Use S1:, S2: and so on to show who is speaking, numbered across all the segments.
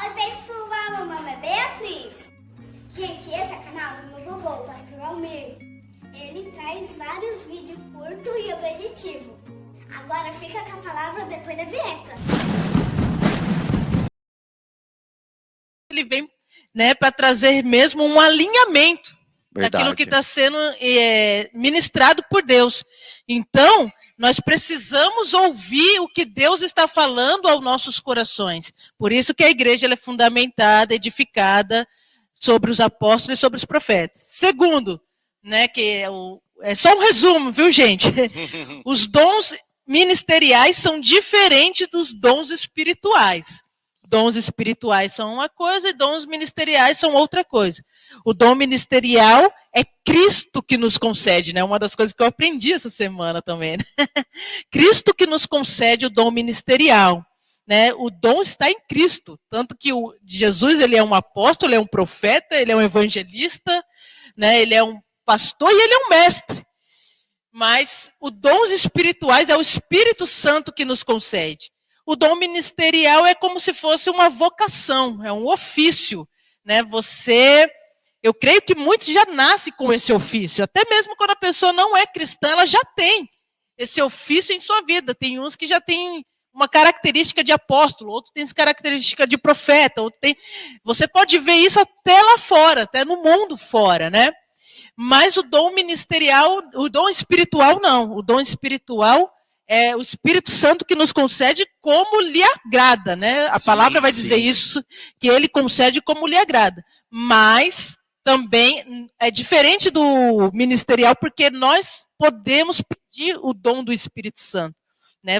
S1: Oi pessoal, meu nome é Beatriz. Gente, esse é o canal do meu vovô, o Pastor Almir. Ele traz vários vídeos curtos e objetivos. Agora fica com a palavra depois da vinheta.
S2: Ele vem, né, para trazer mesmo um alinhamento daquilo que está sendo ministrado por Deus. Então, nós precisamos ouvir o que Deus está falando aos nossos corações. Por isso que a igreja ela é fundamentada, edificada sobre os apóstolos e sobre os profetas. Segundo, né, que é só um resumo, viu, gente? Os dons ministeriais são diferentes dos dons espirituais. Dons espirituais são uma coisa e dons ministeriais são outra coisa. O dom ministerial é Cristo que nos concede, né? Uma das coisas que eu aprendi essa semana também. Né? Cristo que nos concede o dom ministerial. Né? O dom está em Cristo. Tanto que Jesus ele é um apóstolo, ele é um profeta, ele é um evangelista, né? Ele é um pastor e ele é um mestre. Mas os dons espirituais é o Espírito Santo que nos concede. O dom ministerial é como se fosse uma vocação, é um ofício, né? Eu creio que muitos já nascem com esse ofício, até mesmo quando a pessoa não é cristã, ela já tem esse ofício em sua vida. Tem uns que já têm uma característica de apóstolo, outros têm característica de profeta, outro tem. Você pode ver isso até lá fora, até no mundo fora, né? Mas o dom ministerial, o dom espiritual não. O dom espiritual é o Espírito Santo que nos concede como lhe agrada, né? A palavra vai dizer isso, que ele concede como lhe agrada. Mas também é diferente do ministerial, porque nós podemos pedir o dom do Espírito Santo. Né?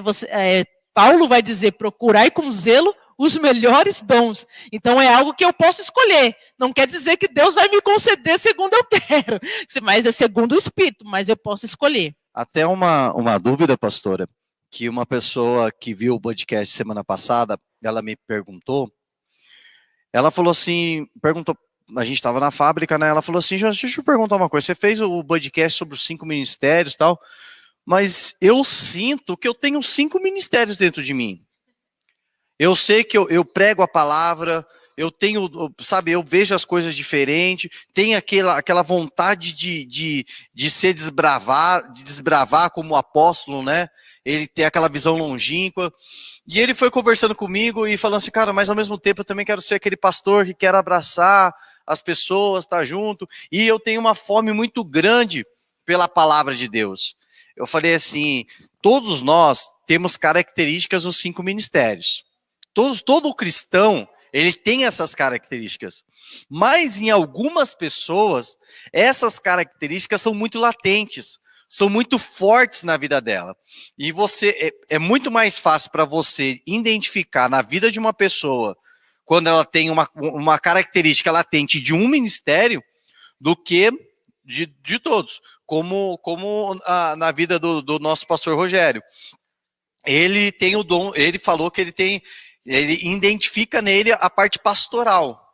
S2: Paulo vai dizer, procurai com zelo os melhores dons. Então é algo que eu posso escolher. Não quer dizer que Deus vai me conceder segundo eu quero. Mas é segundo o Espírito, mas eu posso escolher.
S3: Até uma dúvida, pastora, que uma pessoa que viu o podcast semana passada, ela me perguntou, ela falou assim, a gente estava na fábrica, né? Ela falou assim, deixa eu perguntar uma coisa, você fez o podcast sobre os 5 ministérios e tal, mas eu sinto que eu tenho 5 ministérios dentro de mim. Eu sei que eu prego a palavra, eu tenho, sabe, eu vejo as coisas diferentes, tenho aquela vontade de ser desbravar como apóstolo, né? Ele tem aquela visão longínqua. E ele foi conversando comigo e falando assim, cara, mas ao mesmo tempo eu também quero ser aquele pastor que quer abraçar as pessoas, estar junto. E eu tenho uma fome muito grande pela palavra de Deus. Eu falei assim, todos nós temos características dos 5 ministérios. Todo cristão, ele tem essas características. Mas em algumas pessoas, essas características são muito latentes, são muito fortes na vida dela. E é muito mais fácil para você identificar na vida de uma pessoa, quando ela tem uma característica latente de um ministério, do que de todos. Como na vida do nosso pastor Rogério. Ele tem o dom, ele falou que ele identifica nele a parte pastoral,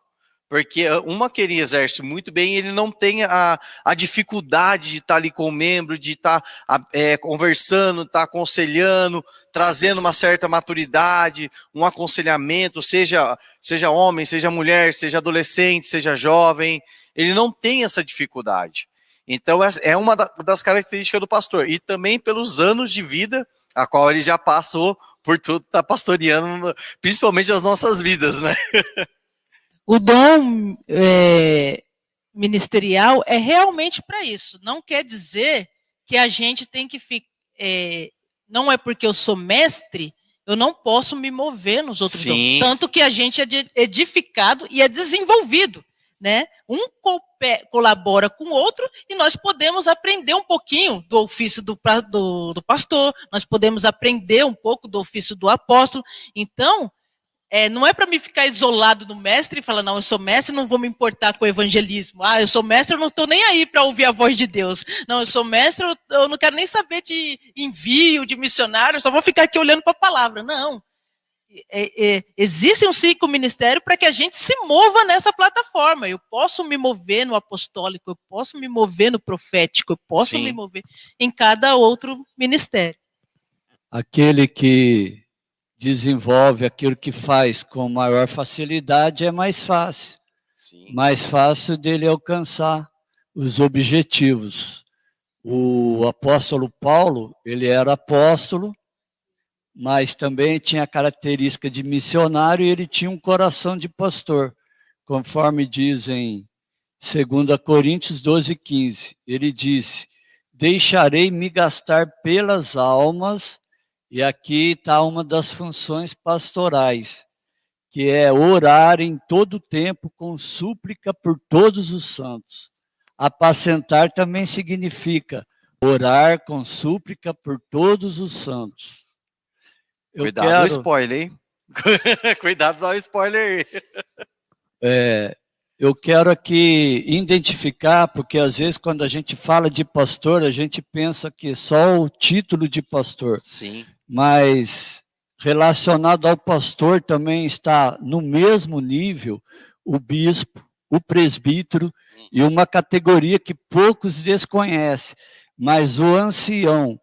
S3: porque que ele exerce muito bem, ele não tem a dificuldade de estar ali com o membro, de estar conversando, estar aconselhando, trazendo uma certa maturidade, um aconselhamento, seja homem, seja mulher, seja adolescente, seja jovem, ele não tem essa dificuldade. Então é uma das características do pastor, e também pelos anos de vida a qual ele já passou por tudo, está pastoreando, principalmente as nossas vidas, né?
S2: O dom ministerial é realmente para isso. Não quer dizer que a gente tem que ficar... não é porque eu sou mestre, eu não posso me mover nos outros dons. Tanto que a gente é edificado e é desenvolvido. Né? Um colabora com o outro e nós podemos aprender um pouquinho do ofício do pastor, nós podemos aprender um pouco do ofício do apóstolo. Então, não é para mim ficar isolado no mestre e falar, não, eu sou mestre, não vou me importar com o evangelismo. Ah, eu sou mestre, eu não estou nem aí para ouvir a voz de Deus. Não, eu sou mestre, eu não quero nem saber de envio, de missionário, eu só vou ficar aqui olhando para a palavra. Não. Existem os 5 ministérios para que a gente se mova nessa plataforma. Eu posso me mover no apostólico, eu posso me mover no profético, eu posso me mover em cada outro ministério.
S4: Aquele que desenvolve aquilo que faz com maior facilidade, é mais fácil.
S3: Sim.
S4: Mais fácil dele alcançar os objetivos. O apóstolo Paulo, ele era apóstolo, mas também tinha a característica de missionário e ele tinha um coração de pastor, conforme dizem 2 Coríntios 12:15. Ele disse: deixarei me gastar pelas almas, e aqui está uma das funções pastorais, que é orar em todo tempo com súplica por todos os santos. Apacentar também significa orar com súplica por todos os santos.
S3: Cuidado do spoiler, hein? Cuidado do spoiler aí.
S4: Eu quero aqui identificar, porque às vezes quando a gente fala de pastor, a gente pensa que só o título de pastor.
S3: Sim.
S4: Mas relacionado ao pastor também está no mesmo nível o bispo, o presbítero e uma categoria que poucos desconhecem, mas o ancião.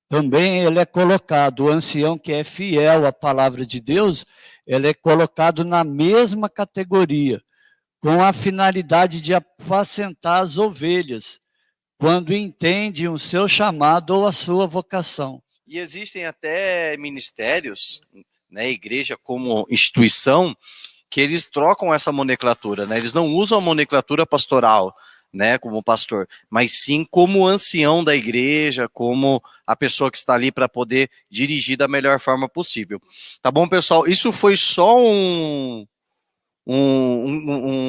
S4: Também ele é colocado, o ancião que é fiel à palavra de Deus, ele é colocado na mesma categoria, com a finalidade de apacentar as ovelhas, quando entende o seu chamado ou a sua vocação.
S3: E existem até ministérios, né, igreja como instituição, que eles trocam essa nomenclatura, né? Eles não usam a nomenclatura pastoral, né, como pastor, mas sim como ancião da igreja, como a pessoa que está ali para poder dirigir da melhor forma possível. Tá bom, pessoal? Isso foi só um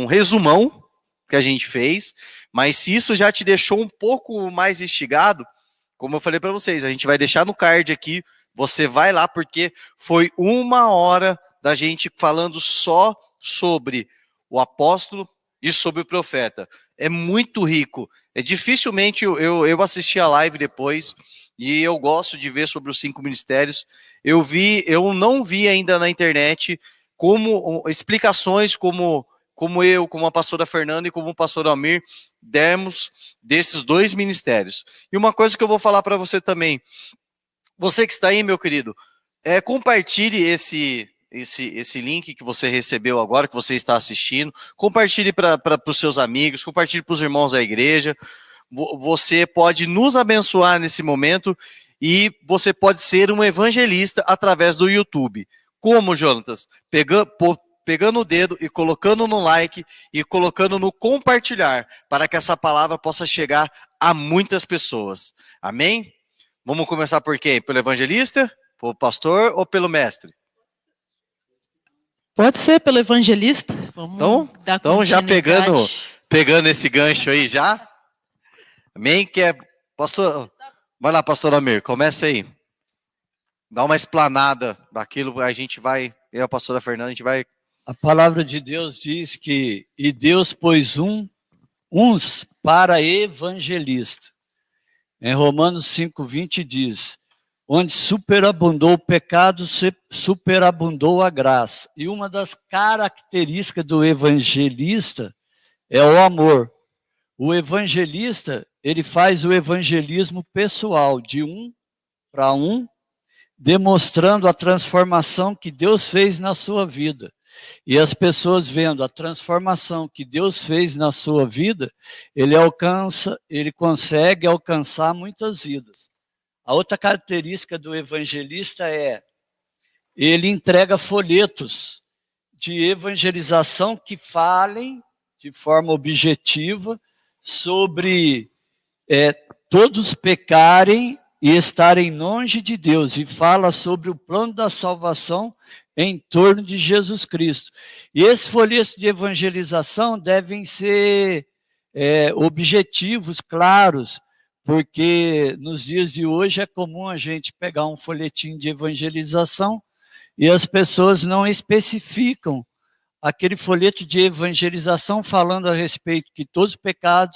S3: resumão que a gente fez, mas se isso já te deixou um pouco mais instigado, como eu falei para vocês, a gente vai deixar no card aqui, você vai lá, porque foi 1 hora da gente falando só sobre o apóstolo e sobre o profeta. É muito rico. Dificilmente eu assisti a live depois, e eu gosto de ver sobre os 5 ministérios. Eu não vi ainda na internet explicações como eu, como a pastora Fernanda e como o pastor Almir, demos desses 2 ministérios. E uma coisa que eu vou falar para você também, você que está aí, meu querido, compartilhe esse link que você recebeu agora, que você está assistindo, compartilhe para os seus amigos, compartilhe para os irmãos da igreja. Você pode nos abençoar nesse momento e você pode ser um evangelista através do YouTube. Como, Jonatas? Pegando o dedo e colocando no like e colocando no compartilhar, para que essa palavra possa chegar a muitas pessoas. Amém? Vamos começar por quem? Pelo evangelista, pelo pastor ou pelo mestre?
S2: Pode ser pelo evangelista. Vamos dar
S3: então já pegando esse gancho aí já. Amém? Pastor, vai lá, pastor Almir, começa aí. Dá uma explanada daquilo, a gente vai, eu e a pastora Fernanda, a gente vai...
S4: A palavra de Deus diz que, e Deus pôs uns para evangelista. Em Romanos 5:20 diz, onde superabundou o pecado, superabundou a graça. E uma das características do evangelista é o amor. O evangelista, ele faz o evangelismo pessoal, de um para um, demonstrando a transformação que Deus fez na sua vida. E as pessoas vendo a transformação que Deus fez na sua vida, ele consegue alcançar muitas vidas. A outra característica do evangelista é, ele entrega folhetos de evangelização que falem de forma objetiva sobre todos pecarem e estarem longe de Deus, e fala sobre o plano da salvação em torno de Jesus Cristo. E esses folhetos de evangelização devem ser objetivos, claros, porque nos dias de hoje é comum a gente pegar um folhetim de evangelização e as pessoas não especificam aquele folheto de evangelização falando a respeito que todos pecaram,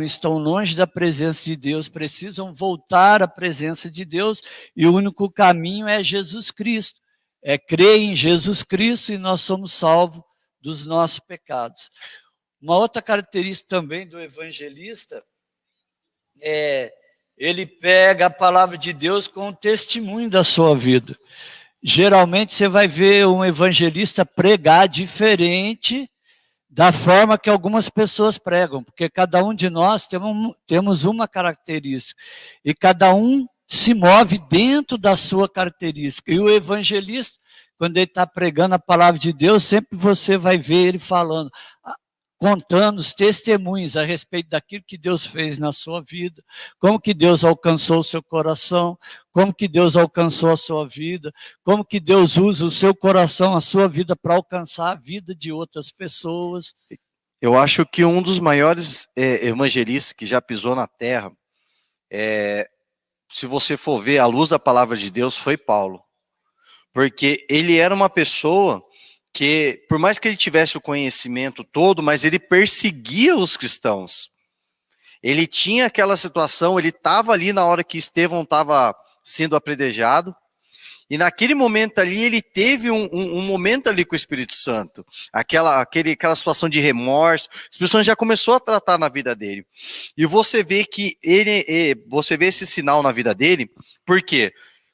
S4: estão longe da presença de Deus, precisam voltar à presença de Deus, e o único caminho é Jesus Cristo. É crer em Jesus Cristo e nós somos salvos dos nossos pecados. Uma outra característica também do evangelista é ele pega a palavra de Deus com o testemunho da sua vida. Geralmente você vai ver um evangelista pregar diferente da forma que algumas pessoas pregam, porque cada um de nós temos uma característica, e cada um se move dentro da sua característica. E o evangelista, quando ele está pregando a palavra de Deus, sempre você vai ver ele falando, contando os testemunhos a respeito daquilo que Deus fez na sua vida, como que Deus alcançou o seu coração, como que Deus alcançou a sua vida, como que Deus usa o seu coração, a sua vida, para alcançar a vida de outras pessoas.
S3: Eu acho que um dos maiores evangelistas que já pisou na terra, se você for ver à luz da palavra de Deus, foi Paulo. Porque ele era uma pessoa que, por mais que ele tivesse o conhecimento todo, mas ele perseguia os cristãos. Ele tinha aquela situação, ele estava ali na hora que Estevão estava sendo apedrejado, e naquele momento ali, ele teve um momento ali com o Espírito Santo, aquela situação de remorso, o Espírito Santo já começou a tratar na vida dele. E você vê que você vê esse sinal na vida dele, porque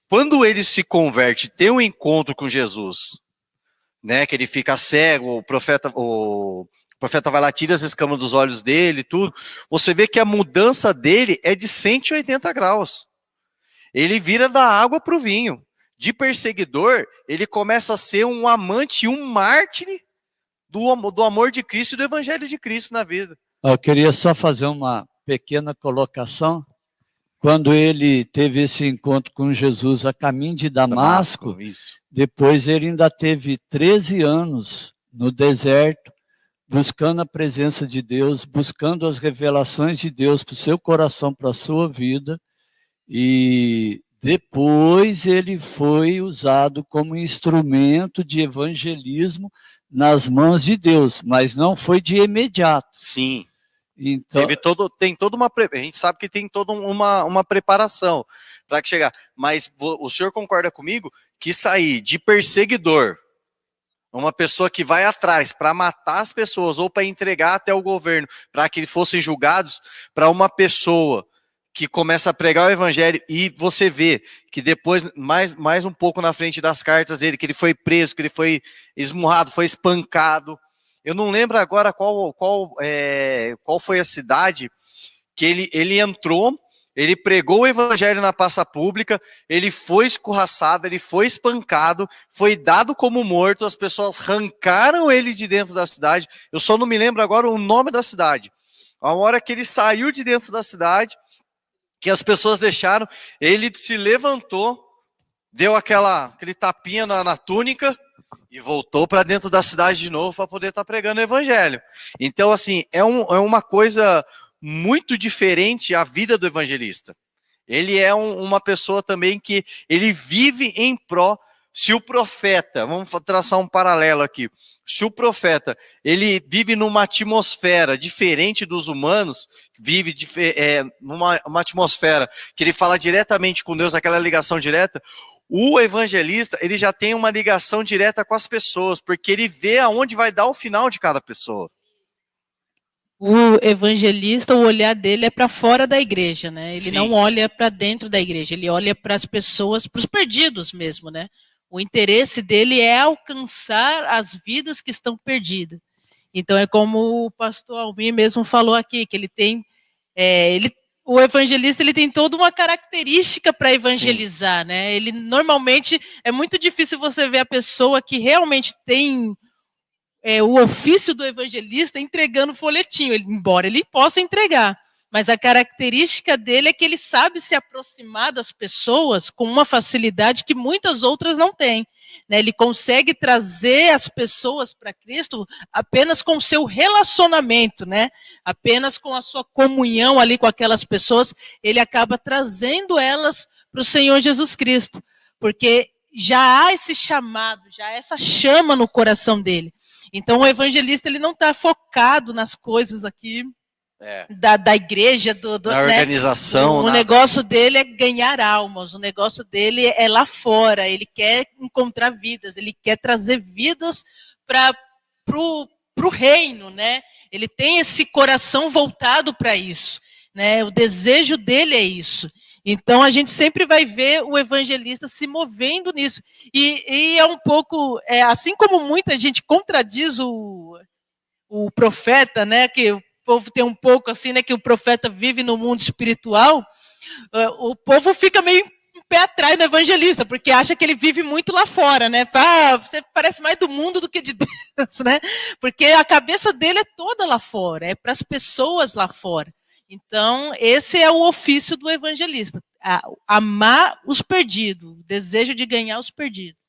S3: quando ele se converte, tem um encontro com Jesus, né, que ele fica cego, o profeta vai lá, tira as escamas dos olhos dele, tudo. Você vê que a mudança dele é de 180 graus. Ele vira da água para o vinho. De perseguidor, ele começa a ser um amante, um mártir do amor de Cristo e do evangelho de Cristo na vida.
S4: Eu queria só fazer uma pequena colocação. Quando ele teve esse encontro com Jesus a caminho de Damasco, depois ele ainda teve 13 anos no deserto, buscando a presença de Deus, buscando as revelações de Deus para o seu coração, para a sua vida, e depois ele foi usado como instrumento de evangelismo nas mãos de Deus, mas não foi de imediato.
S3: Sim.
S4: Então,
S3: tem toda uma, a gente sabe que tem toda uma preparação para que chegar, mas o senhor concorda comigo que sair de perseguidor, uma pessoa que vai atrás para matar as pessoas ou para entregar até o governo para que fossem julgados, para uma pessoa que começa a pregar o evangelho, e você vê que depois, mais um pouco na frente das cartas dele, que ele foi preso, que ele foi esmurrado, foi espancado. Eu não lembro agora qual foi a cidade que ele entrou, ele pregou o evangelho na praça pública, ele foi escorraçado, ele foi espancado, foi dado como morto, as pessoas arrancaram ele de dentro da cidade. Eu só não me lembro agora o nome da cidade. A hora que ele saiu de dentro da cidade, que as pessoas deixaram, ele se levantou, deu aquele tapinha na túnica, e voltou para dentro da cidade de novo para poder estar pregando o evangelho. Então, assim, é uma coisa muito diferente a vida do evangelista. Ele é uma pessoa também que ele vive em pró. Se o profeta, vamos traçar um paralelo aqui, se o profeta, ele vive numa atmosfera diferente dos humanos, vive numa atmosfera que ele fala diretamente com Deus, aquela ligação direta, o evangelista, ele já tem uma ligação direta com as pessoas, porque ele vê aonde vai dar o final de cada pessoa.
S2: O evangelista, o olhar dele é para fora da igreja, né? Ele
S3: Sim.
S2: não olha para dentro da igreja, ele olha para as pessoas, para os perdidos mesmo, né? O interesse dele é alcançar as vidas que estão perdidas. Então é como o pastor Almir mesmo falou aqui, que ele tem... O evangelista, ele tem toda uma característica para evangelizar, sim, né? Ele normalmente, é muito difícil você ver a pessoa que realmente tem o ofício do evangelista entregando folhetinho, embora ele possa entregar. Mas a característica dele é que ele sabe se aproximar das pessoas com uma facilidade que muitas outras não têm. Né? Ele consegue trazer as pessoas para Cristo apenas com o seu relacionamento, né? Apenas com a sua comunhão ali com aquelas pessoas, ele acaba trazendo elas para o Senhor Jesus Cristo, porque já há esse chamado, já há essa chama no coração dele. Então o evangelista, ele não está focado nas coisas aqui da igreja,
S3: da organização.
S2: O negócio dele é ganhar almas, o negócio dele é lá fora, ele quer encontrar vidas, ele quer trazer vidas para o reino, né? Ele tem esse coração voltado para isso. né? O desejo dele é isso. Então, a gente sempre vai ver o evangelista se movendo nisso. E é um pouco, assim como muita gente contradiz o profeta, né? Que o povo tem um pouco assim, né? Que o profeta vive no mundo espiritual. O povo fica meio um pé atrás do evangelista, porque acha que ele vive muito lá fora, né? Você parece mais do mundo do que de Deus, né? Porque a cabeça dele é toda lá fora, é para as pessoas lá fora. Então, esse é o ofício do evangelista, amar os perdidos, o desejo de ganhar os perdidos.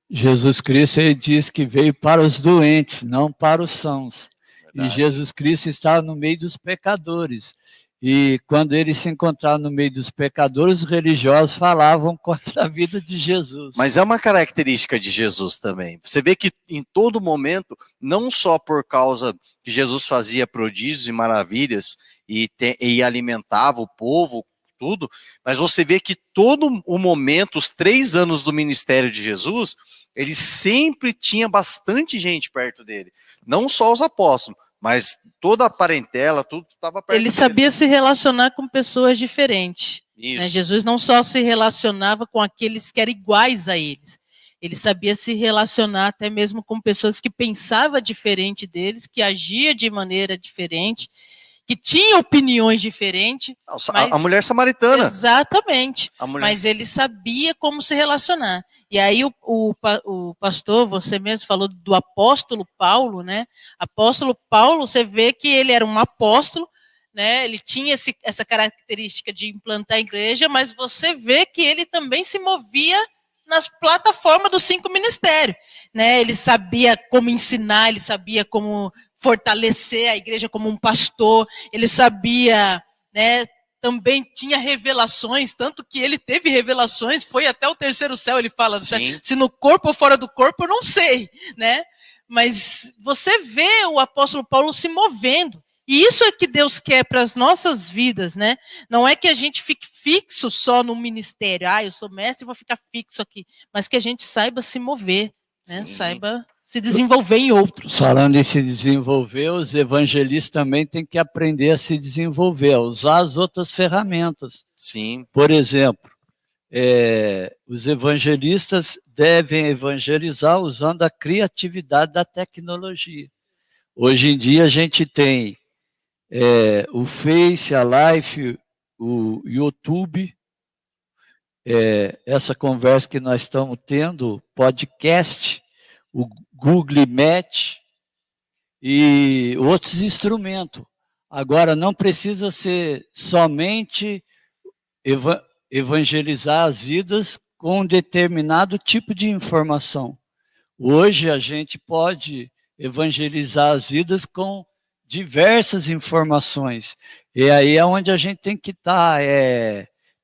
S4: Jesus Cristo, ele diz que veio para os doentes, não para os sãos. Verdade. E Jesus Cristo está no meio dos pecadores. E quando ele se encontrava no meio dos pecadores, os religiosos falavam contra a vida de Jesus.
S3: Mas é uma característica de Jesus também. Você vê que em todo momento, não só por causa que Jesus fazia prodígios e maravilhas e alimentava o povo, tudo, mas você vê que todo o momento, os 3 anos do ministério de Jesus, ele sempre tinha bastante gente perto dele. Não só os apóstolos, mas toda a parentela, tudo estava perto
S2: dele. Ele sabia se relacionar com pessoas diferentes.
S3: Isso.
S2: Né? Jesus não só se relacionava com aqueles que eram iguais a eles. Ele sabia se relacionar até mesmo com pessoas que pensavam diferente deles, que agiam de maneira diferente, que tinham opiniões diferentes.
S3: A mulher samaritana.
S2: Exatamente. Mas ele sabia como se relacionar. E aí o pastor, você mesmo falou do apóstolo Paulo, né? Apóstolo Paulo, você vê que ele era um apóstolo, né? Ele tinha essa característica de implantar a igreja, mas você vê que ele também se movia nas plataformas dos 5 ministérios, né? Ele sabia como ensinar, ele sabia como fortalecer a igreja como um pastor, ele sabia, né? Também tinha revelações, tanto que ele teve revelações, foi até o 3º céu, ele fala, se no corpo ou fora do corpo, eu não sei, né? Mas você vê o apóstolo Paulo se movendo, e isso é que Deus quer para as nossas vidas, né? Não é que a gente fique fixo só no ministério, eu sou mestre e vou ficar fixo aqui, mas que a gente saiba se mover, né? Saiba se desenvolver em outros.
S4: Falando em se desenvolver, os evangelistas também têm que aprender a se desenvolver, a usar as outras ferramentas.
S3: Sim.
S4: Por exemplo, os evangelistas devem evangelizar usando a criatividade da tecnologia. Hoje em dia a gente tem o Face, a Live, o YouTube, essa conversa que nós estamos tendo, podcast, o Google Meet e outros instrumentos. Agora, não precisa ser somente evangelizar as vidas com um determinado tipo de informação. Hoje, a gente pode evangelizar as vidas com diversas informações. E aí é onde a gente tem que estar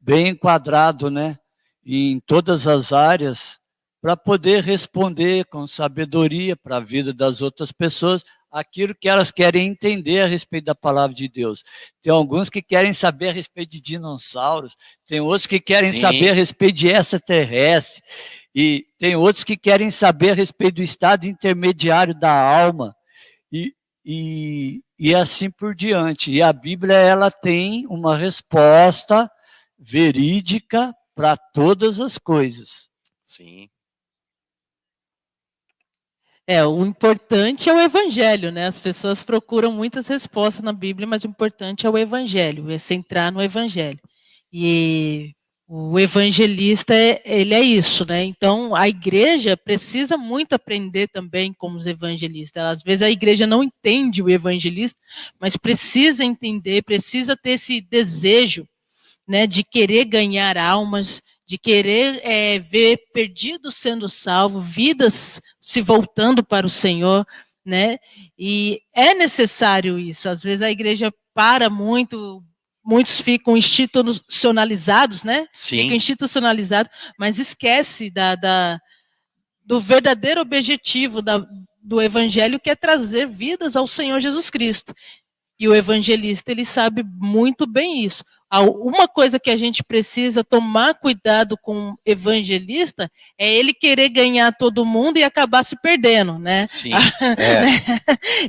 S4: bem enquadrado, né, em todas as áreas, para poder responder com sabedoria para a vida das outras pessoas aquilo que elas querem entender a respeito da palavra de Deus. Tem alguns que querem saber a respeito de dinossauros, tem outros que querem saber a respeito de extraterrestre, e tem outros que querem saber a respeito do estado intermediário da alma, e assim por diante. E a Bíblia, ela tem uma resposta verídica para todas as coisas.
S3: Sim.
S2: O importante é o evangelho, né? As pessoas procuram muitas respostas na Bíblia, mas o importante é o evangelho, é centrar no evangelho. E o evangelista, ele é isso, né? Então, a igreja precisa muito aprender também com os evangelistas. Às vezes a igreja não entende o evangelista, mas precisa entender, precisa ter esse desejo, né, de querer ganhar almas, de querer ver perdidos sendo salvos, vidas se voltando para o Senhor, né? E é necessário isso. Às vezes a igreja para muito, muitos ficam institucionalizados, né?
S3: Sim.
S2: Ficam institucionalizados, mas esquece do verdadeiro objetivo do evangelho, que é trazer vidas ao Senhor Jesus Cristo. E o evangelista, ele sabe muito bem isso. Uma coisa que a gente precisa tomar cuidado com o evangelista é ele querer ganhar todo mundo e acabar se perdendo, né?
S3: Sim,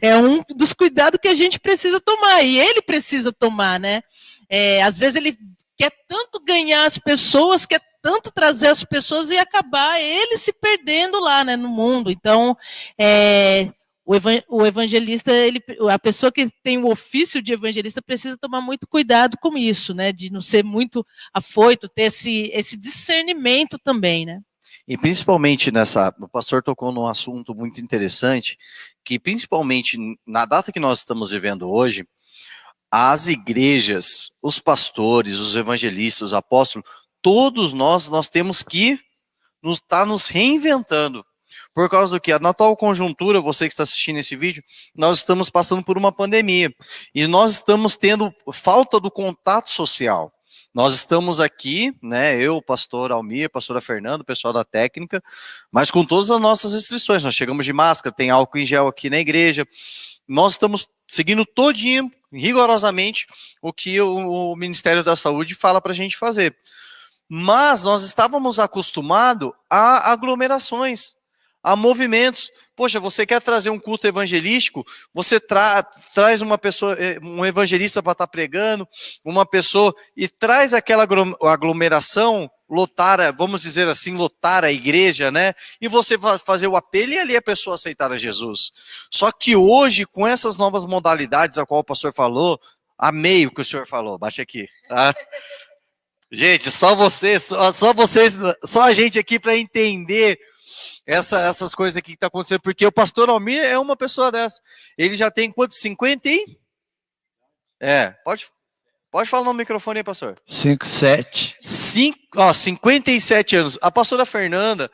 S2: é um dos cuidados que a gente precisa tomar, e ele precisa tomar, né? Às vezes ele quer tanto ganhar as pessoas, quer tanto trazer as pessoas e acabar ele se perdendo lá, né, no mundo. Então, o evangelista, a pessoa que tem o ofício de evangelista precisa tomar muito cuidado com isso, né, de não ser muito afoito, ter esse discernimento também, né.
S3: E principalmente o pastor tocou num assunto muito interessante, que principalmente na data que nós estamos vivendo hoje, as igrejas, os pastores, os evangelistas, os apóstolos, todos nós temos que estar nos reinventando. Por causa do que? Na atual conjuntura, você que está assistindo esse vídeo, nós estamos passando por uma pandemia. E nós estamos tendo falta do contato social. Nós estamos aqui, né, eu, o pastor Almir, a pastora Fernanda, o pessoal da técnica, mas com todas as nossas restrições. Nós chegamos de máscara, tem álcool em gel aqui na igreja. Nós estamos seguindo todinho, rigorosamente, o que o Ministério da Saúde fala para a gente fazer. Mas nós estávamos acostumados a aglomerações, a movimentos. Poxa, você quer trazer um culto evangelístico, você traz uma pessoa, um evangelista para estar pregando, uma pessoa, e traz aquela aglomeração, vamos dizer assim, lotar a igreja, né? E você vai fazer o apelo e ali a pessoa aceitar a Jesus. Só que hoje, com essas novas modalidades, a qual o pastor falou, amei o que o senhor falou, baixa aqui, tá? Gente, só a gente aqui para entender essas coisas aqui que está acontecendo, porque o pastor Almir é uma pessoa dessa. Ele já tem quantos? 50 e? Pode falar no microfone aí, pastor.
S4: 57.
S3: 57 anos. A pastora Fernanda,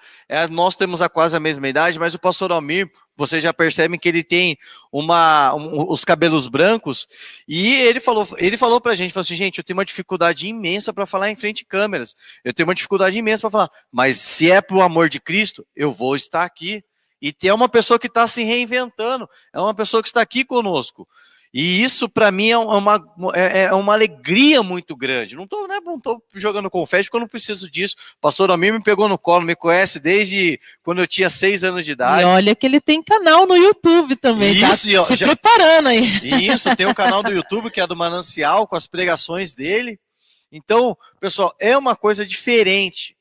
S3: nós temos quase a mesma idade, mas o pastor Almir, vocês já percebem que ele tem os cabelos brancos, e ele falou pra gente, falou assim, gente, eu tenho uma dificuldade imensa para falar em frente a câmeras, eu tenho uma dificuldade imensa para falar, mas se é pro amor de Cristo, eu vou estar aqui. E tem uma pessoa que está se reinventando, é uma pessoa que está aqui conosco. E isso, para mim, é uma alegria muito grande. Não estou jogando confete, porque eu não preciso disso. O pastor Almir me pegou no colo, me conhece desde quando eu tinha 6 anos de idade.
S2: E olha que ele tem canal no YouTube também,
S3: isso,
S2: tá? Preparando aí.
S3: Isso, tem um canal do YouTube que é do Manancial, com as pregações dele. Então, pessoal, é uma coisa diferente.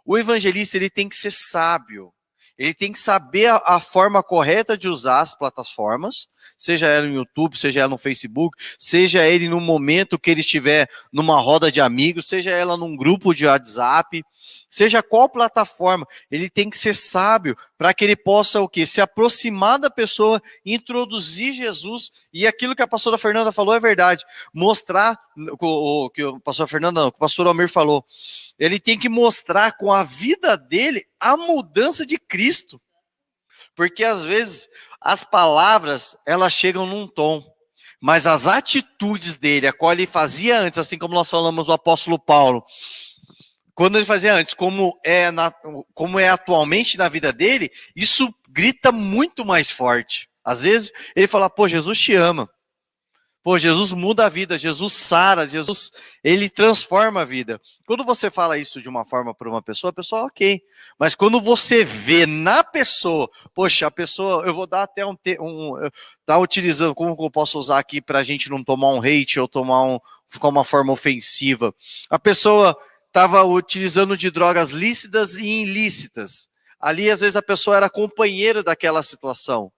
S3: O evangelista, ele tem que ser sábio. Ele tem que saber a forma correta de usar as plataformas, seja ela no YouTube, seja ela no Facebook, seja ele no momento que ele estiver numa roda de amigos, seja ela num grupo de WhatsApp, seja qual plataforma, ele tem que ser sábio para que ele possa o quê? Se aproximar da pessoa, introduzir Jesus, e aquilo que a pastora Fernanda falou é verdade, mostrar o que o pastor Fernanda, não, o pastor Almir falou, ele tem que mostrar com a vida dele a mudança de Cristo, porque às vezes as palavras, elas chegam num tom, mas as atitudes dele, a qual ele fazia antes, assim como nós falamos do apóstolo Paulo, quando ele fazia antes, como é atualmente na vida dele, isso grita muito mais forte. Às vezes ele fala, pô, Jesus te ama. Pô, Jesus muda a vida, Jesus sara, Jesus, ele transforma a vida. Quando você fala isso de uma forma para uma pessoa, a pessoa, ok. Mas quando você vê na pessoa, poxa, a pessoa, eu vou dar até tá utilizando, como eu posso usar aqui para a gente não tomar um hate ou ficar uma forma ofensiva. A pessoa estava utilizando de drogas lícitas e ilícitas. Ali, às vezes, a pessoa era companheira daquela situação.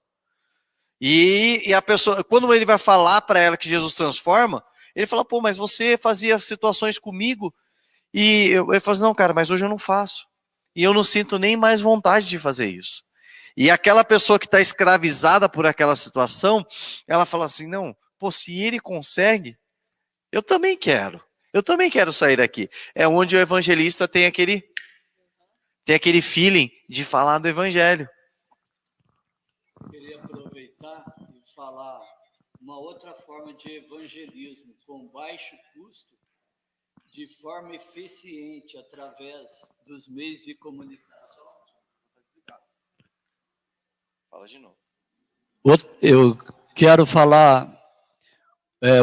S3: E a pessoa, quando ele vai falar para ela que Jesus transforma, ele fala, pô, mas você fazia situações comigo. E ele fala assim, não, cara, mas hoje eu não faço. E eu não sinto nem mais vontade de fazer isso. E aquela pessoa que está escravizada por aquela situação, ela fala assim, não, pô, se ele consegue, eu também quero. Eu também quero sair daqui. É onde o evangelista tem aquele feeling de falar do evangelho.
S4: Eu queria aproveitar e falar uma outra forma de evangelismo com baixo custo, de forma eficiente, através dos meios de comunicação.
S3: Fala de novo.
S4: Eu quero falar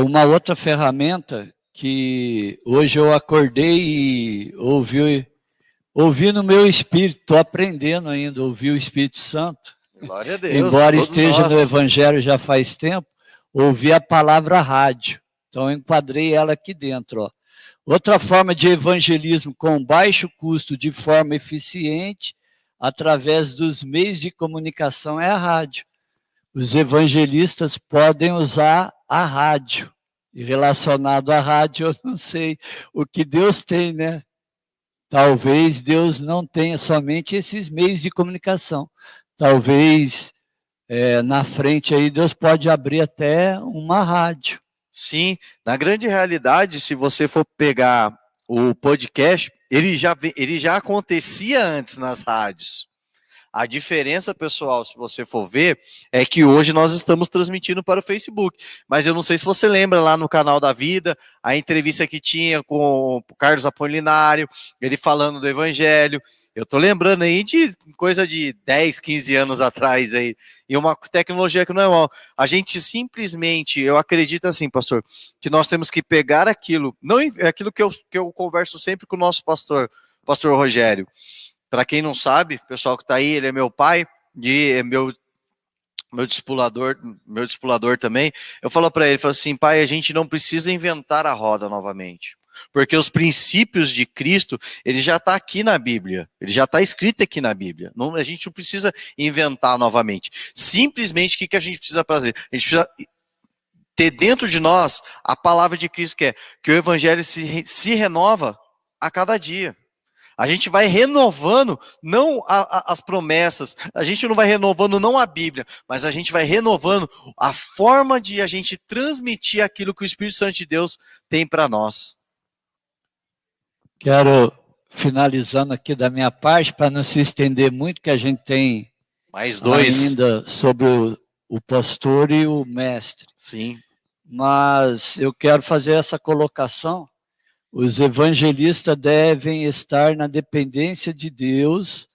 S4: uma outra ferramenta que hoje eu acordei e ouvi no meu espírito, estou aprendendo ainda a ouvir o Espírito Santo.
S3: Glória a Deus.
S4: Embora esteja
S3: nós.
S4: no Evangelho já faz tempo, ouvi a palavra rádio. Então eu enquadrei ela aqui dentro. Ó. Outra forma de evangelismo com baixo custo, de forma eficiente, através dos meios de comunicação, é a rádio. Os evangelistas podem usar a rádio. E relacionado à rádio, eu não sei o que Deus tem, né? Talvez Deus não tenha somente esses meios de comunicação. Talvez na frente aí Deus pode abrir até uma rádio.
S3: Sim, na grande realidade, se você for pegar o podcast, ele já acontecia antes nas rádios. A diferença, pessoal, se você for ver, é que hoje nós estamos transmitindo para o Facebook. Mas eu não sei se você lembra lá no Canal da Vida, a entrevista que tinha com o Carlos Apolinário, ele falando do Evangelho. Eu tô lembrando aí de coisa de 10, 15 anos atrás aí. E uma tecnologia que não é mal. A gente simplesmente, eu acredito assim, pastor, que nós temos que pegar aquilo, não é aquilo que eu converso sempre com o nosso pastor Rogério. Para quem não sabe, pessoal que está aí, ele é meu pai, e é meu discipulador também. Eu falo para ele, assim, pai, a gente não precisa inventar a roda novamente. Porque os princípios de Cristo, ele já está aqui na Bíblia. Ele já está escrito aqui na Bíblia. Não, a gente não precisa inventar novamente. Simplesmente, o que a gente precisa fazer? A gente precisa ter dentro de nós a palavra de Cristo, que o Evangelho se renova a cada dia. A gente vai renovando, não as promessas, a gente não vai renovando não a Bíblia, mas a gente vai renovando a forma de a gente transmitir aquilo que o Espírito Santo de Deus tem para nós.
S4: Quero, finalizando aqui da minha parte, para não se estender muito, que a gente tem
S3: mais dois
S4: ainda sobre o pastor e o mestre.
S3: Sim.
S4: Mas eu quero fazer essa colocação. Os evangelistas devem estar na dependência de Deus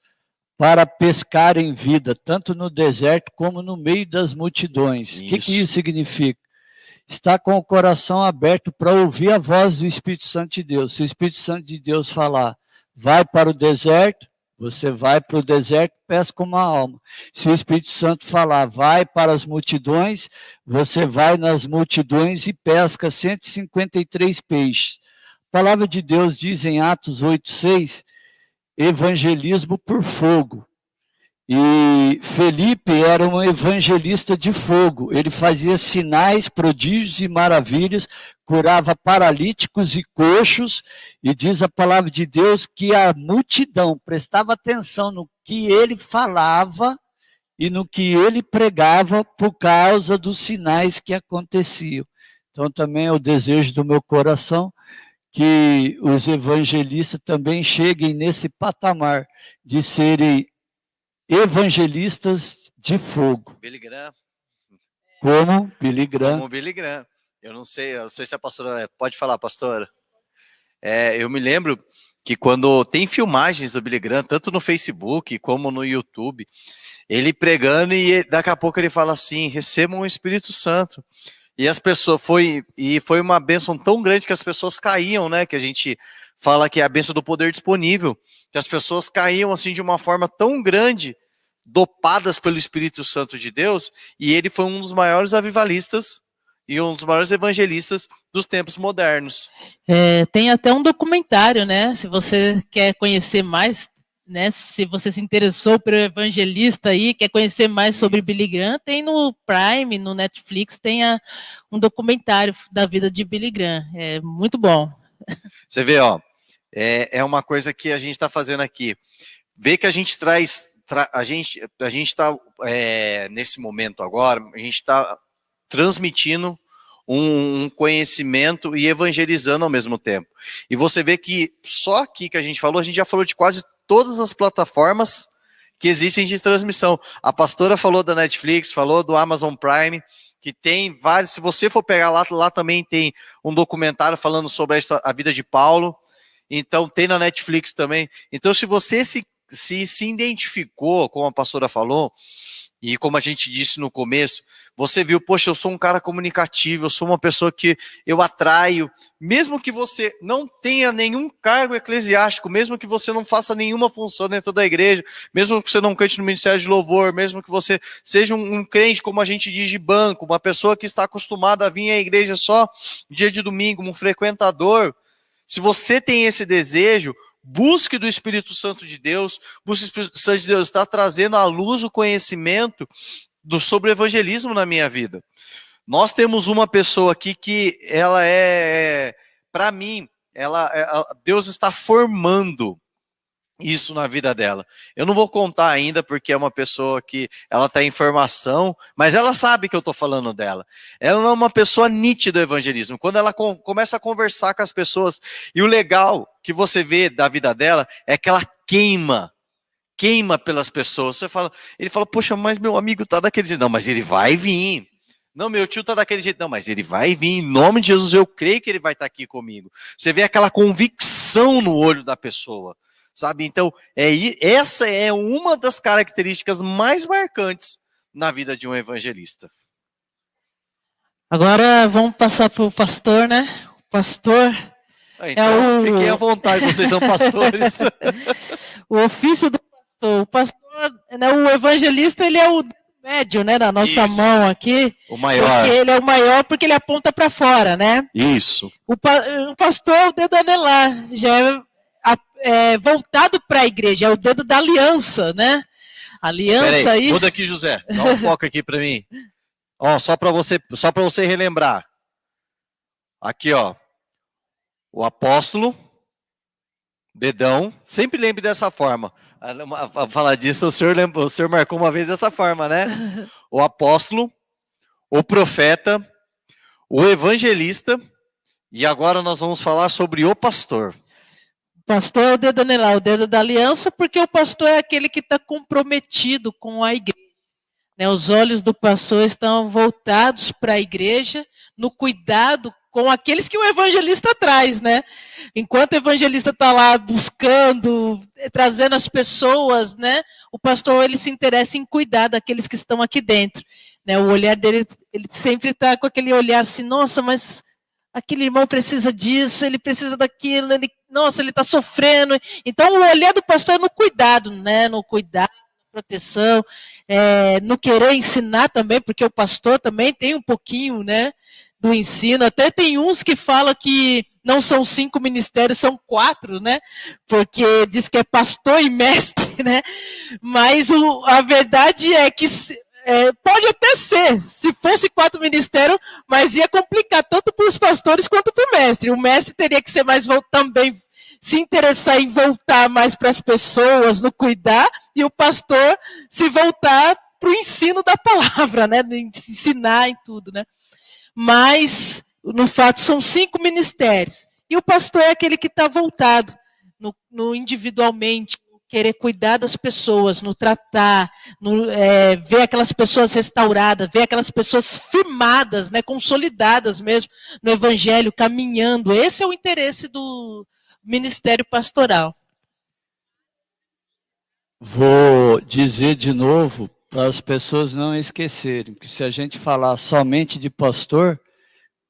S4: para pescar em vida, tanto no deserto como no meio das multidões. O que isso significa? Estar com o coração aberto para ouvir a voz do Espírito Santo de Deus. Se o Espírito Santo de Deus falar, vai para o deserto, você vai para o deserto e pesca uma alma. Se o Espírito Santo falar, vai para as multidões, você vai nas multidões e pesca 153 peixes. A palavra de Deus diz em Atos 8:6, evangelismo por fogo. E Felipe era um evangelista de fogo. Ele fazia sinais, prodígios e maravilhas, curava paralíticos e coxos, e diz a palavra de Deus que a multidão prestava atenção no que ele falava e no que ele pregava por causa dos sinais que aconteciam. Então também é o desejo do meu coração que os evangelistas também cheguem nesse patamar de serem evangelistas de fogo.
S3: Billy Graham.
S4: Como Billy Graham.
S3: Como Billy Graham. Eu não sei se a pastora pode falar, pastora. Eu me lembro que quando tem filmagens do Billy Graham, tanto no Facebook como no YouTube, ele pregando e daqui a pouco ele fala assim, recebam o Espírito Santo. E as pessoas, foi uma bênção tão grande que as pessoas caíam, né? Que a gente fala que é a bênção do poder disponível. Que as pessoas caíam assim de uma forma tão grande, dopadas pelo Espírito Santo de Deus, e ele foi um dos maiores avivalistas e um dos maiores evangelistas dos tempos modernos.
S2: Tem até um documentário, né? Se você quer conhecer mais, né? Se você se interessou pelo evangelista aí, quer conhecer mais sobre Billy Graham, tem no Prime, no Netflix, tem um documentário da vida de Billy Graham. É muito bom.
S3: Você vê, ó, é uma coisa que a gente está fazendo aqui. Vê que a gente a gente está, nesse momento agora, a gente está transmitindo um conhecimento e evangelizando ao mesmo tempo. E você vê que só aqui que a gente já falou de quase todas as plataformas que existem de transmissão. A pastora falou da Netflix, falou do Amazon Prime, que tem vários, se você for pegar lá também tem um documentário falando sobre a vida de Paulo, então tem na Netflix também. Então se você se identificou, como a pastora falou, E como a gente disse no começo, você viu, poxa, eu sou um cara comunicativo, eu sou uma pessoa que eu atraio, mesmo que você não tenha nenhum cargo eclesiástico, mesmo que você não faça nenhuma função dentro da igreja, mesmo que você não cante no ministério de louvor, mesmo que você seja um crente, como a gente diz, de banco, uma pessoa que está acostumada a vir à igreja só dia de domingo, um frequentador, se você tem esse desejo, busque do Espírito Santo de Deus, busque o Espírito Santo de Deus, está trazendo à luz o conhecimento sobre o evangelismo na minha vida. Nós temos uma pessoa aqui que ela para mim, Deus está formando isso na vida dela. Eu não vou contar ainda porque é uma pessoa que ela está em formação, mas ela sabe que eu estou falando dela. Ela não é uma pessoa nítida do evangelismo. Quando ela começa a conversar com as pessoas, e o legal que você vê da vida dela é que ela queima pelas pessoas. Ele fala, poxa, mas meu amigo está daquele jeito. Não, mas ele vai vir. Não, meu tio está daquele jeito. Não, mas ele vai vir. Em nome de Jesus, eu creio que ele vai estar aqui comigo. Você vê aquela convicção no olho da pessoa. Sabe? Então, essa é uma das características mais marcantes na vida de um evangelista.
S2: Agora vamos passar para o pastor, né? O pastor
S3: então, fiquem à vontade, vocês são pastores.
S2: O ofício do pastor. O pastor, né, o evangelista, ele é o médio, né, na nossa mão aqui.
S3: O maior.
S2: Porque ele é o maior porque ele aponta para fora, né?
S3: Isso.
S2: O pastor é o dedo anelar, já é voltado para a igreja, é o dedo da aliança, né? Aliança aí.
S3: Muda aqui, José. Dá um foco aqui para mim. Ó, só para você relembrar. Aqui, ó. O apóstolo, dedão. Sempre lembre dessa forma. A falar disso, o senhor marcou uma vez dessa forma, né? O apóstolo, o profeta, o evangelista. E agora nós vamos falar sobre o pastor.
S2: Pastor é o dedo anelar, o dedo da aliança, porque o pastor é aquele que está comprometido com a igreja. Né? Os olhos do pastor estão voltados para a igreja, no cuidado com aqueles que o evangelista traz, né? Enquanto o evangelista está lá buscando, trazendo as pessoas, né? O pastor, ele se interessa em cuidar daqueles que estão aqui dentro. Né? O olhar dele, ele sempre está com aquele olhar assim, nossa, mas aquele irmão precisa disso, ele precisa daquilo, ele está sofrendo. Então, o olhar do pastor é no cuidado, né? No cuidado, na proteção, no querer ensinar também, porque o pastor também tem um pouquinho, né, do ensino. Até tem uns que falam que não são 5 ministérios, são 4, né? Porque diz que é pastor e mestre, né? Mas a verdade é que pode até ser, se fosse 4 ministérios, mas ia complicar tanto para os pastores quanto para o mestre. O mestre teria que ser mais também se interessar em voltar mais para as pessoas, no cuidar, e o pastor se voltar para o ensino da palavra, né? Ensinar em tudo, né? Mas, no fato, são 5 ministérios. E o pastor é aquele que está voltado no individualmente, querer cuidar das pessoas, no tratar, ver aquelas pessoas restauradas, ver aquelas pessoas firmadas, né, consolidadas mesmo no evangelho, caminhando. Esse é o interesse do ministério pastoral.
S4: Vou dizer de novo para as pessoas não esquecerem, que se a gente falar somente de pastor,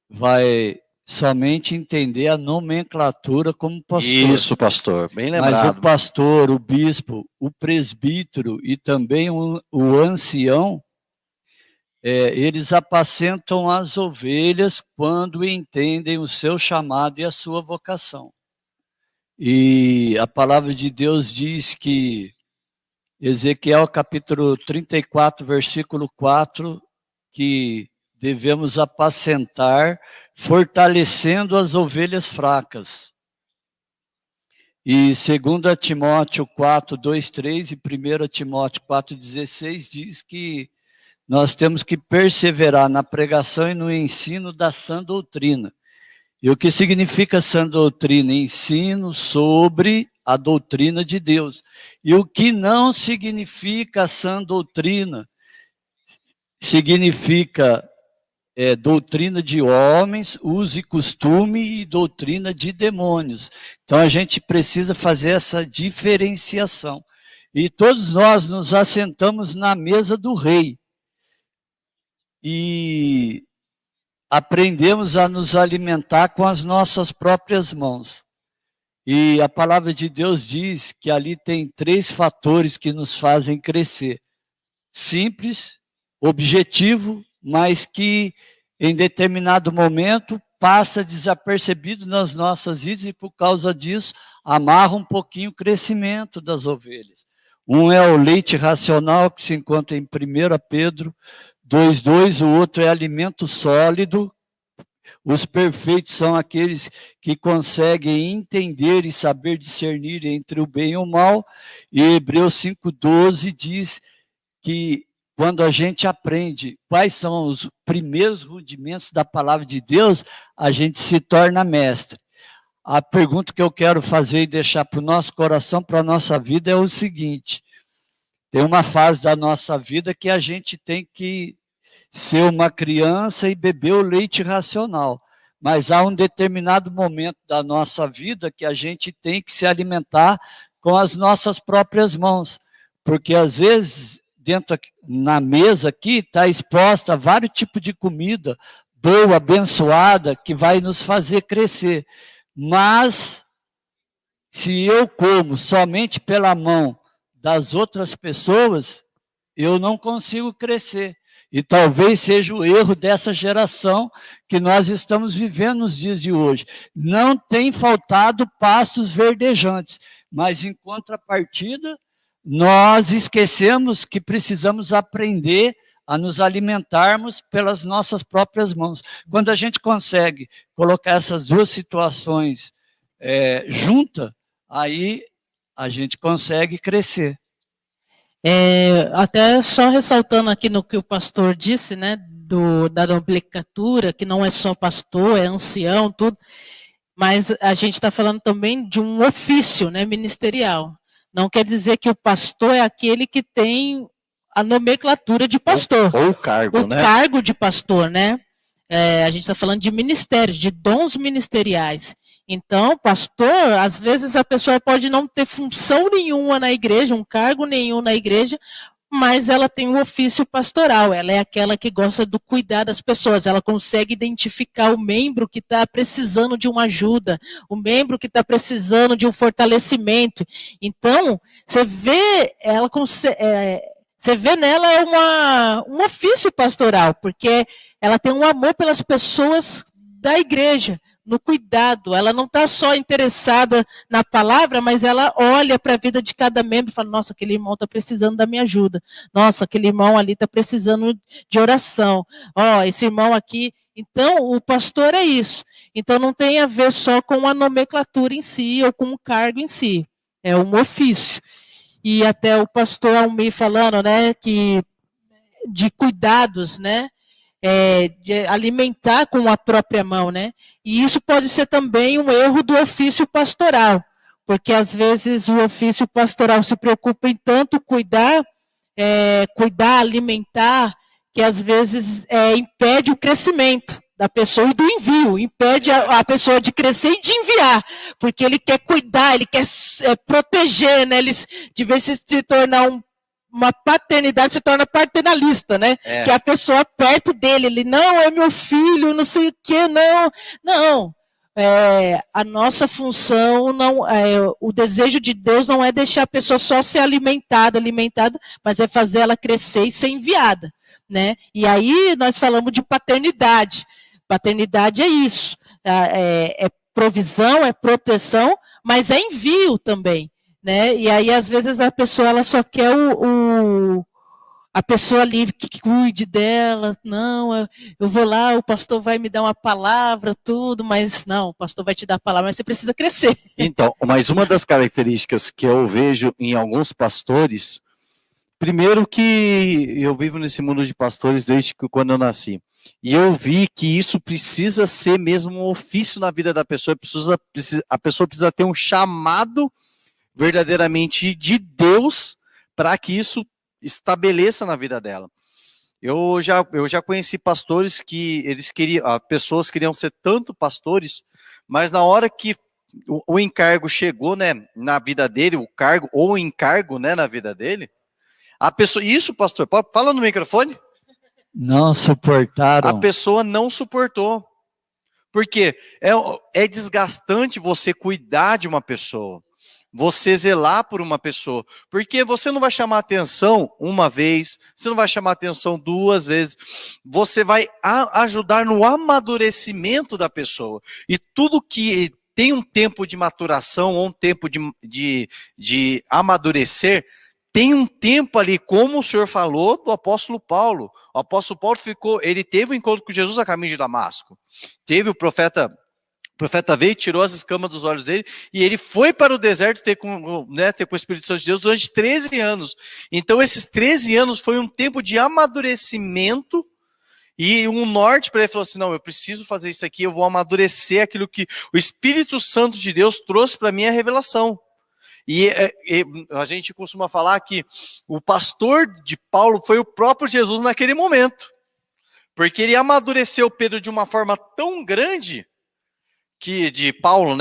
S4: vai somente entender a nomenclatura como pastor.
S3: Isso, pastor, bem lembrado.
S4: Mas o pastor, o bispo, o presbítero e também o ancião, eles apacentam as ovelhas quando entendem o seu chamado e a sua vocação. E a palavra de Deus diz que, Ezequiel capítulo 34, versículo 4, que devemos apacentar, fortalecendo as ovelhas fracas. E 2 Timóteo 4, 2, 3 e 1 Timóteo 4, 16 diz que nós temos que perseverar na pregação e no ensino da sã doutrina. E o que significa sã doutrina? Ensino sobre a doutrina de Deus. E o que não significa sã doutrina? Significa doutrina de homens, uso e costume e doutrina de demônios. Então a gente precisa fazer essa diferenciação. E todos nós nos assentamos na mesa do rei. E aprendemos a nos alimentar com as nossas próprias mãos. E a palavra de Deus diz que ali tem 3 fatores que nos fazem crescer. Simples, objetivo, mas que em determinado momento passa desapercebido nas nossas vidas e por causa disso amarra um pouquinho o crescimento das ovelhas. Um é o leite racional que se encontra em 1 Pedro 2:2, o outro é alimento sólido. Os perfeitos são aqueles que conseguem entender e saber discernir entre o bem e o mal. E Hebreus 5:12 diz que quando a gente aprende quais são os primeiros rudimentos da palavra de Deus, a gente se torna mestre. A pergunta que eu quero fazer e deixar para o nosso coração, para a nossa vida, é o seguinte: tem uma fase da nossa vida que a gente tem que ser uma criança e beber o leite racional. Mas há um determinado momento da nossa vida que a gente tem que se alimentar com as nossas próprias mãos. Porque às vezes, na mesa aqui, está exposta vários tipos de comida, boa, abençoada, que vai nos fazer crescer. Mas, se eu como somente pela mão das outras pessoas, eu não consigo crescer. E talvez seja o erro dessa geração que nós estamos vivendo nos dias de hoje. Não tem faltado pastos verdejantes, mas em contrapartida, nós esquecemos que precisamos aprender a nos alimentarmos pelas nossas próprias mãos. Quando a gente consegue colocar essas duas situações juntas, aí a gente consegue crescer.
S2: Até só ressaltando aqui no que o pastor disse, né, da nomenclatura, que não é só pastor, é ancião, tudo, mas a gente está falando também de um ofício, né, ministerial. Não quer dizer que o pastor é aquele que tem a nomenclatura de pastor.
S3: Ou o cargo, né?
S2: O cargo de pastor, né? A gente está falando de ministérios, de dons ministeriais. Então, pastor, às vezes a pessoa pode não ter função nenhuma na igreja, um cargo nenhum na igreja, mas ela tem um ofício pastoral, ela é aquela que gosta do cuidar das pessoas, ela consegue identificar o membro que está precisando de uma ajuda, o membro que está precisando de um fortalecimento. Então, você vê nela um ofício pastoral, porque ela tem um amor pelas pessoas da igreja, no cuidado, ela não está só interessada na palavra, mas ela olha para a vida de cada membro e fala, nossa, aquele irmão está precisando da minha ajuda, nossa, aquele irmão ali está precisando de oração, esse irmão aqui. Então, o pastor é isso. Então, não tem a ver só com a nomenclatura em si, ou com o cargo em si, é um ofício. E até o pastor Almir falando, né, de cuidados, né, de alimentar com a própria mão, né? E isso pode ser também um erro do ofício pastoral, porque às vezes o ofício pastoral se preocupa em tanto cuidar, alimentar, que às vezes impede o crescimento da pessoa e do envio, impede a pessoa de crescer e de enviar, porque ele quer cuidar, ele quer proteger, né? Ele, de vez em se tornar uma paternidade, se torna paternalista, né? Que a pessoa perto dele, ele, não, é meu filho, não sei o quê, não. A nossa função, o desejo de Deus não é deixar a pessoa só ser alimentada, mas é fazer ela crescer e ser enviada, né? E aí nós falamos de paternidade. Paternidade é isso, é provisão, é proteção, mas é envio também. Né? E aí, às vezes, a pessoa ela só quer a pessoa livre que cuide dela. Não, eu vou lá, o pastor vai me dar uma palavra, tudo, mas não, o pastor vai te dar a palavra, mas você precisa crescer.
S3: Então, mas uma das características que eu vejo em alguns pastores, primeiro que eu vivo nesse mundo de pastores desde quando eu nasci, e eu vi que isso precisa ser mesmo um ofício na vida da pessoa, a pessoa precisa ter um chamado verdadeiramente de Deus para que isso estabeleça na vida dela. Eu já conheci pastores que pessoas queriam ser tanto pastores, mas na hora que o encargo chegou, né, na vida dele, o cargo ou o encargo, né, na vida dele, a pessoa, isso, pastor, fala no microfone.
S4: Não suportaram.
S3: A pessoa não suportou. Porque é desgastante você cuidar de uma pessoa, você zelar por uma pessoa, porque você não vai chamar atenção uma vez, você não vai chamar atenção 2 vezes, você vai ajudar no amadurecimento da pessoa. E tudo que tem um tempo de maturação ou um tempo de amadurecer, tem um tempo ali, como o senhor falou do apóstolo Paulo. O apóstolo Paulo ele teve um encontro com Jesus a caminho de Damasco. Teve o profeta veio, tirou as escamas dos olhos dele, e ele foi para o deserto ter com o Espírito Santo de Deus durante 13 anos. Então esses 13 anos foi um tempo de amadurecimento, e um norte para ele. Falou assim, não, eu preciso fazer isso aqui, eu vou amadurecer aquilo que o Espírito Santo de Deus trouxe para mim, a revelação. E a gente costuma falar que o pastor de Paulo foi o próprio Jesus naquele momento, porque ele amadureceu Pedro de uma forma tão grande, de Paulo,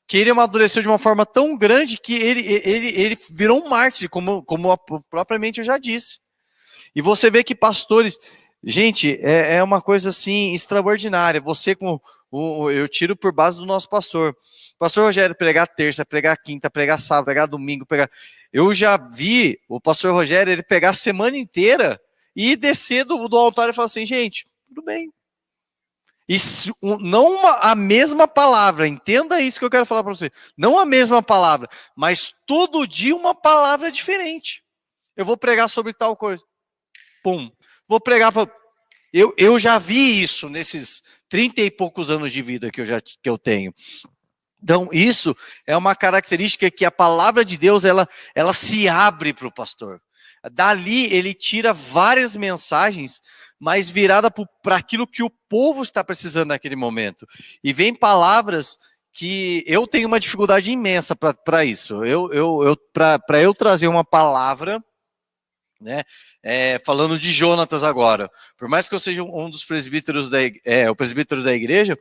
S3: que ele amadureceu de uma forma tão grande que ele virou um mártir, como propriamente eu já disse. E você vê que pastores, gente, é uma coisa assim extraordinária. Você eu tiro por base do nosso pastor. Pastor Rogério pregar terça, pregar quinta, pregar sábado, pregar domingo, eu já vi o pastor Rogério ele pegar a semana inteira e descer do altar e falar assim, gente, tudo bem. E não a mesma palavra, entenda isso que eu quero falar para você. Não a mesma palavra, mas todo dia uma palavra diferente. Eu vou pregar sobre tal coisa. Pum. Vou pregar para... Eu já vi isso nesses 30 e poucos anos de vida que eu tenho. Então, isso é uma característica que a palavra de Deus, ela se abre para o pastor. Dali, ele tira várias mensagens, mas virada para aquilo que o povo está precisando naquele momento. E vem palavras que eu tenho uma dificuldade imensa para isso. Para eu trazer uma palavra, né, falando de Jonatas agora, por mais que eu seja um dos presbíteros o presbítero da igreja,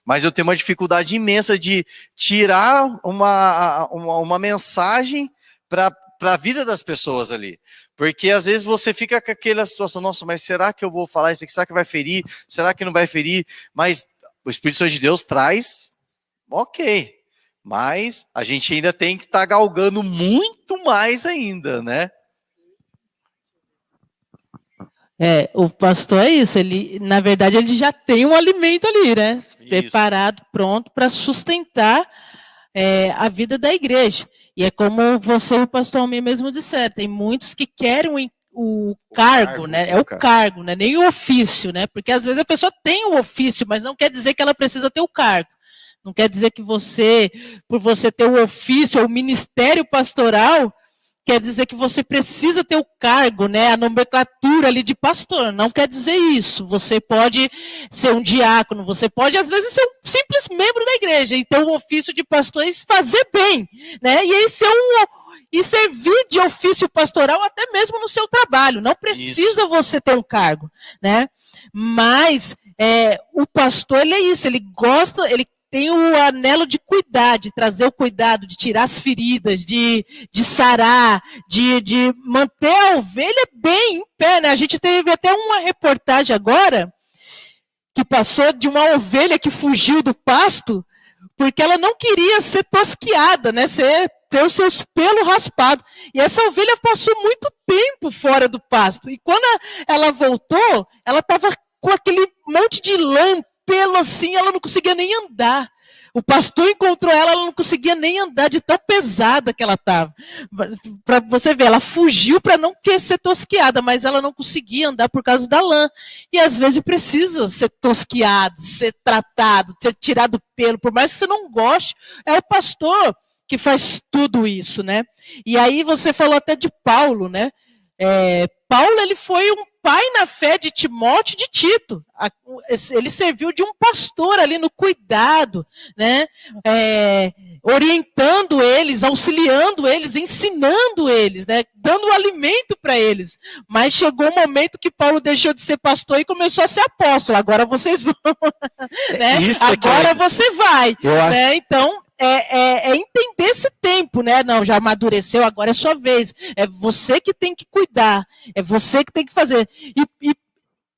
S3: mas eu tenho uma dificuldade imensa de tirar uma mensagem para a vida das pessoas ali, porque às vezes você fica com aquela situação, nossa, mas será que eu vou falar isso aqui, será que vai ferir, será que não vai ferir, mas o Espírito Santo de Deus traz, ok, mas a gente ainda tem que estar galgando muito mais ainda, né?
S2: O pastor é isso, na verdade, ele já tem um alimento ali, né? Isso. Preparado, pronto para sustentar a vida da igreja. E é como você e o pastor Almir mesmo disseram, tem muitos que querem o cargo, né? É o cargo, né? Nem o ofício, né? Porque às vezes a pessoa tem o ofício, mas não quer dizer que ela precisa ter o cargo. Não quer dizer que por você ter o ofício ou o ministério pastoral, quer dizer que você precisa ter o cargo, né, a nomenclatura ali de pastor. Não quer dizer isso. Você pode ser um diácono, você pode, às vezes, ser um simples membro da igreja e ter o ofício de pastor e fazer bem, né? E aí servir de ofício pastoral até mesmo no seu trabalho. Não precisa você ter um cargo, né? Mas o pastor, ele é isso, ele gosta, ele tem o anelo de cuidar, de trazer o cuidado, de tirar as feridas, de sarar, de manter a ovelha bem em pé, né? A gente teve até uma reportagem agora, que passou de uma ovelha que fugiu do pasto, porque ela não queria ser tosquiada, né? Ter os seus pelos raspados. E essa ovelha passou muito tempo fora do pasto. E quando ela voltou, ela estava com aquele monte de lã, pelo assim, ela não conseguia nem andar. O pastor encontrou ela não conseguia nem andar de tão pesada que ela estava. Para você ver, ela fugiu para não querer ser tosquiada, mas ela não conseguia andar por causa da lã. E às vezes precisa ser tosquiado, ser tratado, ser tirado pelo, por mais que você não goste, é o pastor que faz tudo isso, né? E aí você falou até de Paulo, né? Paulo ele foi um pai na fé de Timóteo e de Tito. Ele serviu de um pastor ali no cuidado, né? Orientando eles, auxiliando eles, ensinando eles, né? Dando alimento para eles. Mas chegou um momento que Paulo deixou de ser pastor e começou a ser apóstolo. Agora vocês vão, né? Agora você vai, né? Então entender esse tempo, né? Não, já amadureceu, agora é sua vez. É você que tem que cuidar, é você que tem que fazer. E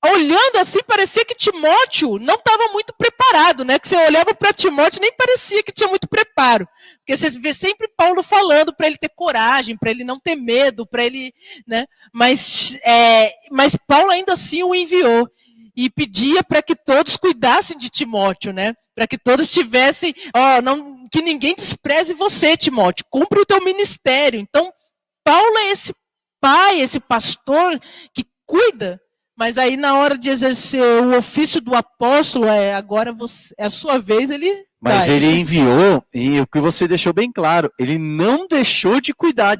S2: olhando assim, parecia que Timóteo não estava muito preparado, né? Que você olhava para Timóteo, nem parecia que tinha muito preparo. Porque você vê sempre Paulo falando para ele ter coragem, para ele não ter medo, para ele, né? Mas Paulo ainda assim o enviou e pedia para que todos cuidassem de Timóteo, né? Para que todos tivessem, que ninguém despreze você, Timóteo, cumpre o teu ministério. Então, Paulo é esse pai, esse pastor que cuida, mas aí na hora de exercer o ofício do apóstolo, agora é a sua vez, ele...
S3: Mas ele enviou, e o que você deixou bem claro, ele não deixou de cuidar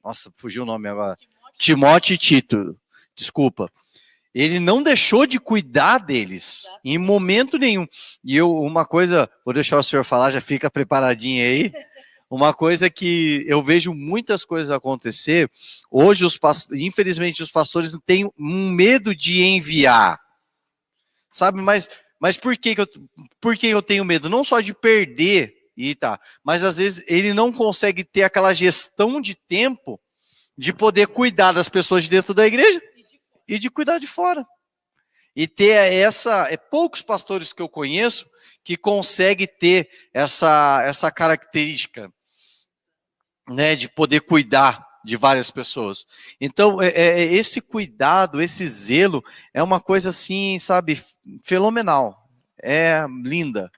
S3: nossa, fugiu o nome agora. Timóteo e Tito, desculpa. Ele não deixou de cuidar deles, em momento nenhum. E uma coisa, vou deixar o senhor falar, já fica preparadinho aí. Uma coisa que eu vejo muitas coisas acontecer, hoje, infelizmente, os pastores têm um medo de enviar. Sabe, mas por que eu tenho medo? Não só de perder, mas às vezes ele não consegue ter aquela gestão de tempo de poder cuidar das pessoas de dentro da igreja e de cuidar de fora. E ter poucos pastores que eu conheço que conseguem ter essa característica, né, de poder cuidar de várias pessoas. Então, esse cuidado, esse zelo, é uma coisa assim, sabe, fenomenal. É linda.